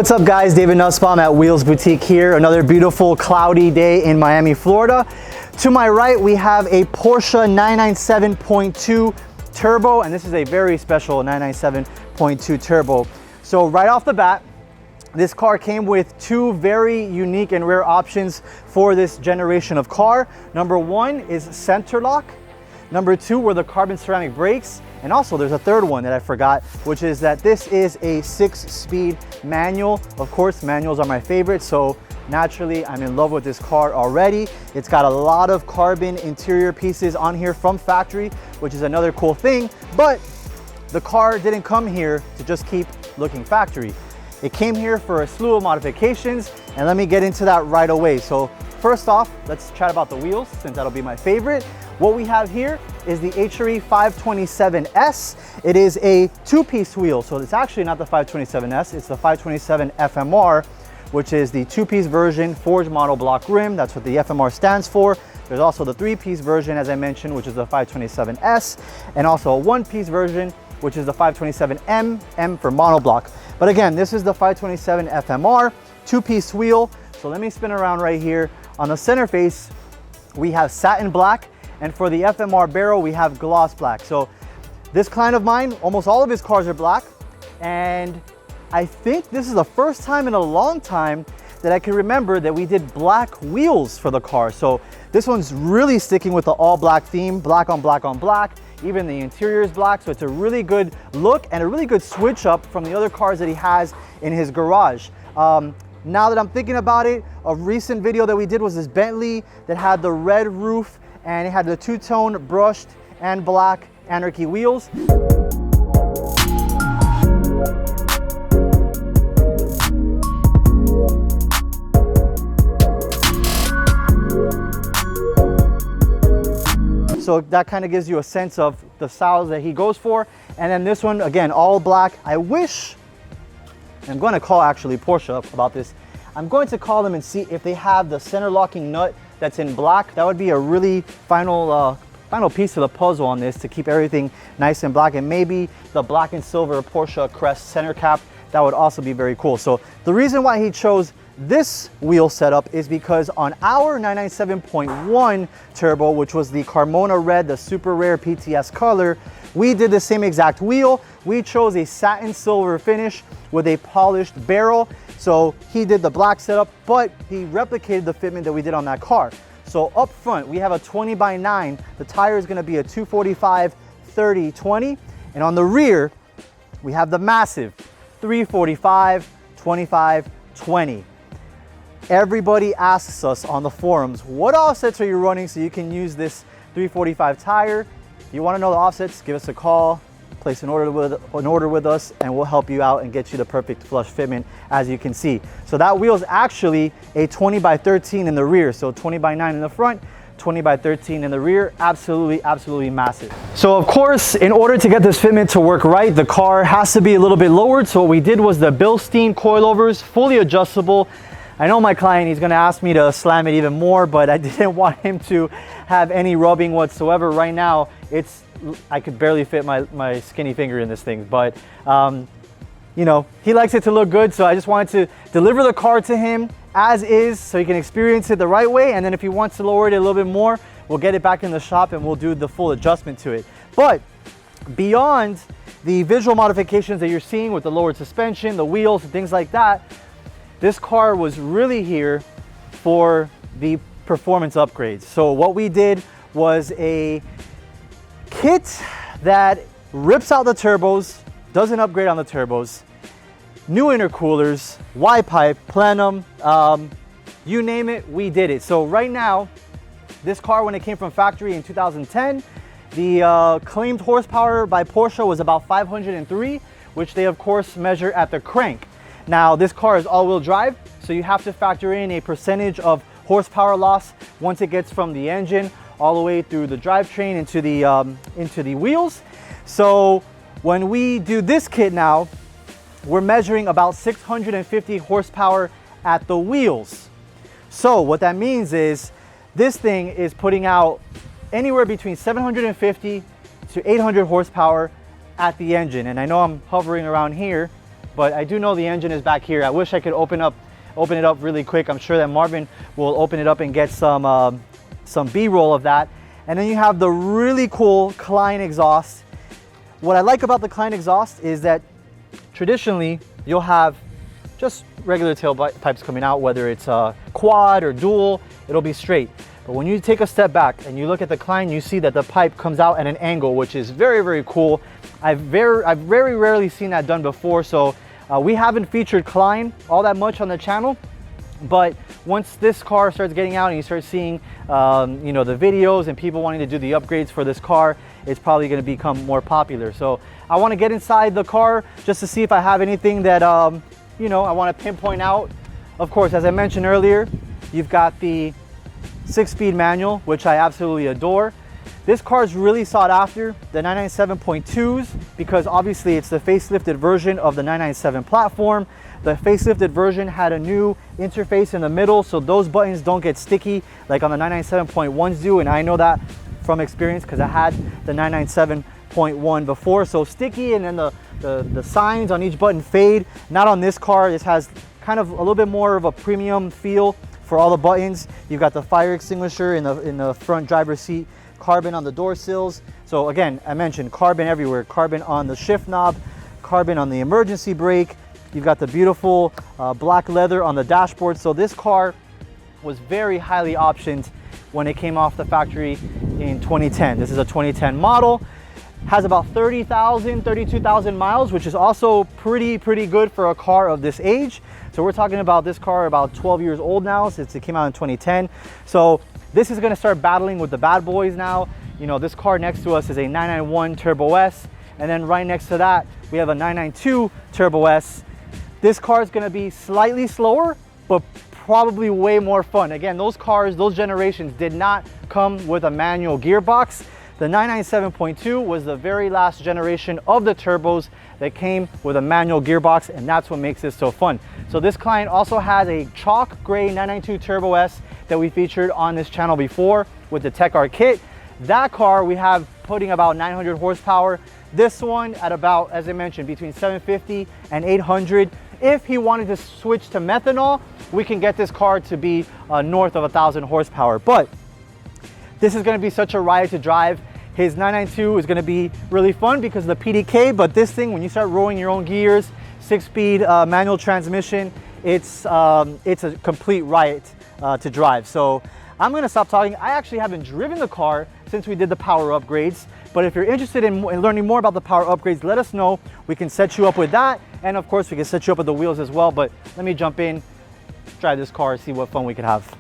What's up guys, David Nussbaum at Wheels Boutique here. Another beautiful cloudy day in Miami, Florida. To my right, we have a Porsche 997.2 Turbo, and this is a very special 997.2 Turbo. So right off the bat, this car came with two very unique and rare options for this generation of car. Number one is center lock. Number two were the carbon ceramic brakes. And also there's a third one that I forgot, which is that this is a 6-speed manual. Of course, manuals are my favorite, so naturally I'm in love with this car already. It's got a lot of carbon interior pieces on here from factory, which is another cool thing, but the car didn't come here to just keep looking factory. It came here for a slew of modifications, and let me get into that right away. So first off, let's chat about the wheels, since that'll be my favorite. What we have here is the HRE 527S. It is a two-piece wheel, so it's actually not the 527S, it's the 527 FMR, which is the two-piece version, forged model block rim. That's what the FMR stands for. There's also the three-piece version, as I mentioned, which is the 527S, and also a one-piece version, which is the 527M, M for monoblock. But again, this is the 527 FMR, two-piece wheel. So let me spin around right here. On the center face, we have satin black, and for the FMR barrel, we have gloss black. So this client of mine, almost all of his cars are black, and I think this is the first time in a long time that I can remember that we did black wheels for the car. So this one's really sticking with the all black theme, black on black on black. Even the interior is black, so it's a really good look and a really good switch up from the other cars that he has in his garage. Now that I'm thinking about it, a recent video that we did was this Bentley that had the red roof and it had the two-tone brushed and black Anarchy wheels. So that kind of gives you a sense of the styles that he goes for. And then this one, again, all black. I wish, I'm going to call actually Porsche up about this. I'm going to call them and see if they have the center locking nut that's in black. That would be a really final piece of the puzzle on this to keep everything nice and black, and maybe the black and silver Porsche crest center cap. That would also be very cool. So the reason why he chose this wheel setup is because on our 997.1 Turbo, which was the Carmona Red, the super rare PTS color, we did the same exact wheel. We chose a satin silver finish with a polished barrel. So he did the black setup, but he replicated the fitment that we did on that car. So up front, we have a 20x9. The tire is gonna be a 245/30/20. And on the rear, we have the massive 345/25/20. Everybody asks us on the forums, what offsets are you running so you can use this 345 tire? If you want to know the offsets, give us a call, place an order with us, and we'll help you out and get you the perfect flush fitment, as you can see. So that wheel is actually a 20x13 in the rear, so 20x9 in the front, 20x13 in the rear. Absolutely, absolutely massive. So of course, in order to get this fitment to work right, the car has to be a little bit lowered. So what we did was the Bilstein Coilovers, fully adjustable. I know my client, he's gonna ask me to slam it even more, but I didn't want him to have any rubbing whatsoever. Right now, I could barely fit my skinny finger in this thing, but you know, he likes it to look good, so I just wanted to deliver the car to him as is so he can experience it the right way, and then if he wants to lower it a little bit more, we'll get it back in the shop and we'll do the full adjustment to it. But beyond the visual modifications that you're seeing with the lowered suspension, the wheels, and things like that, this car was really here for the performance upgrades. So what we did was a kit that rips out the turbos, doesn't upgrade on the turbos, new intercoolers, Y-pipe, plenum, you name it, we did it. So right now, this car, when it came from factory in 2010, the claimed horsepower by Porsche was about 503, which they of course measure at the crank. Now this car is all-wheel drive, so you have to factor in a percentage of horsepower loss once it gets from the engine all the way through the drivetrain into the wheels. So when we do this kit now, we're measuring about 650 horsepower at the wheels. So what that means is this thing is putting out anywhere between 750 to 800 horsepower at the engine. And I know I'm hovering around here, but I do know the engine is back here. I wish I could open it up really quick. I'm sure that Marvin will open it up and get some B-roll of that. And then you have the really cool Kline exhaust. What I like about the Kline exhaust is that traditionally you'll have just regular tailpipes coming out, whether it's quad or dual, it'll be straight. But when you take a step back and you look at the Kline, you see that the pipe comes out at an angle, which is very, very cool. I've very rarely seen that done before, so we haven't featured Kline all that much on the channel. But once this car starts getting out and you start seeing you know, the videos and people wanting to do the upgrades for this car, it's probably going to become more popular. So I want to get inside the car just to see if I have anything that you know, I want to pinpoint out. Of course, as I mentioned earlier, you've got the 6-speed manual, which I absolutely adore. This car is really sought after, the 997.2s, because obviously it's the facelifted version of the 997 platform. The facelifted version had a new interface in the middle, so those buttons don't get sticky like on the 997.1s do, and I know that from experience because I had the 997.1 before. So sticky, and then the signs on each button fade. Not on this car. This has kind of a little bit more of a premium feel for all the buttons. You've got the fire extinguisher in the front driver's seat, carbon on the door sills. So again, I mentioned carbon everywhere, carbon on the shift knob, carbon on the emergency brake. You've got the beautiful black leather on the dashboard. So this car was very highly optioned when it came off the factory in 2010. This is a 2010 model. Has about 30,000, 32,000 miles, which is also pretty good for a car of this age. So we're talking about this car about 12 years old now, since it came out in 2010. So this is gonna start battling with the bad boys now. You know, this car next to us is a 991 Turbo S, and then right next to that, we have a 992 Turbo S. This car is gonna be slightly slower, but probably way more fun. Again, those cars, those generations did not come with a manual gearbox. The 997.2 was the very last generation of the turbos that came with a manual gearbox, and that's what makes this so fun. So this client also has a chalk gray 992 Turbo S that we featured on this channel before with the Tech Art kit. That car we have putting about 900 horsepower. This one at about, as I mentioned, between 750 and 800. If he wanted to switch to methanol, we can get this car to be north of 1,000 horsepower. But this is going to be such a ride to drive. His 992 is going to be really fun because of the PDK, but this thing, when you start rolling your own gears, 6-speed manual transmission, it's a complete riot to drive. So I'm going to stop talking. I actually haven't driven the car since we did the power upgrades, but if you're interested in learning more about the power upgrades, let us know. We can set you up with that, and of course we can set you up with the wheels as well. But let me jump in, drive this car, see what fun we could have.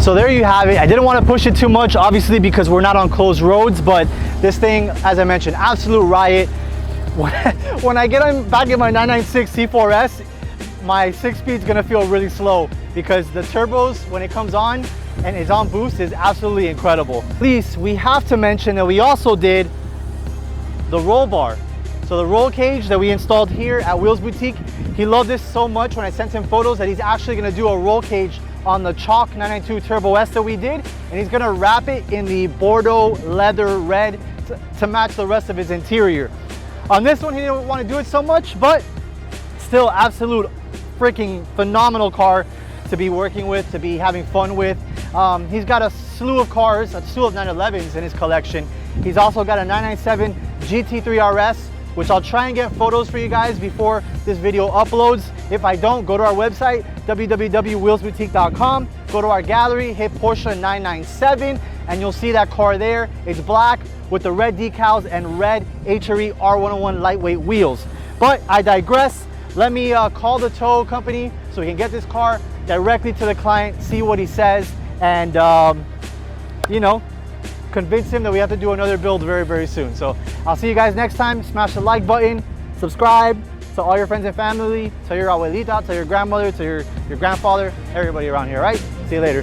So there you have it. I didn't want to push it too much, obviously, because we're not on closed roads, but this thing, as I mentioned, absolute riot. When I get back in my 996 C4S, my 6-speed's gonna feel really slow because the turbos, when it comes on and is on boost, is absolutely incredible. At least we have to mention that we also did the roll bar. So So the roll cage that we installed here at Wheels Boutique, he loved this so much when I sent him photos that he's actually gonna do a roll cage on the chalk 992 Turbo S that we did, and he's gonna wrap it in the Bordeaux leather red to match the rest of his interior. On this one, he didn't want to do it so much, but still absolute freaking phenomenal car to be working with, to be having fun with. He's got a slew of cars, a slew of 911s in his collection. He's also got a 997 GT3 RS, which I'll try and get photos for you guys before this video uploads. If I don't, go to our website, www.wheelsboutique.com. Go to our gallery, hit Porsche 997, and you'll see that car there. It's black with the red decals and red HRE R101 lightweight wheels. But I digress. Let me call the tow company so we can get this car directly to the client, see what he says, and you know, convince him that we have to do another build very, very soon. So I'll see you guys next time. Smash the like button, subscribe, tell all your friends and family, tell your abuelita, tell your grandmother, tell your grandfather, everybody around here, right? See you later.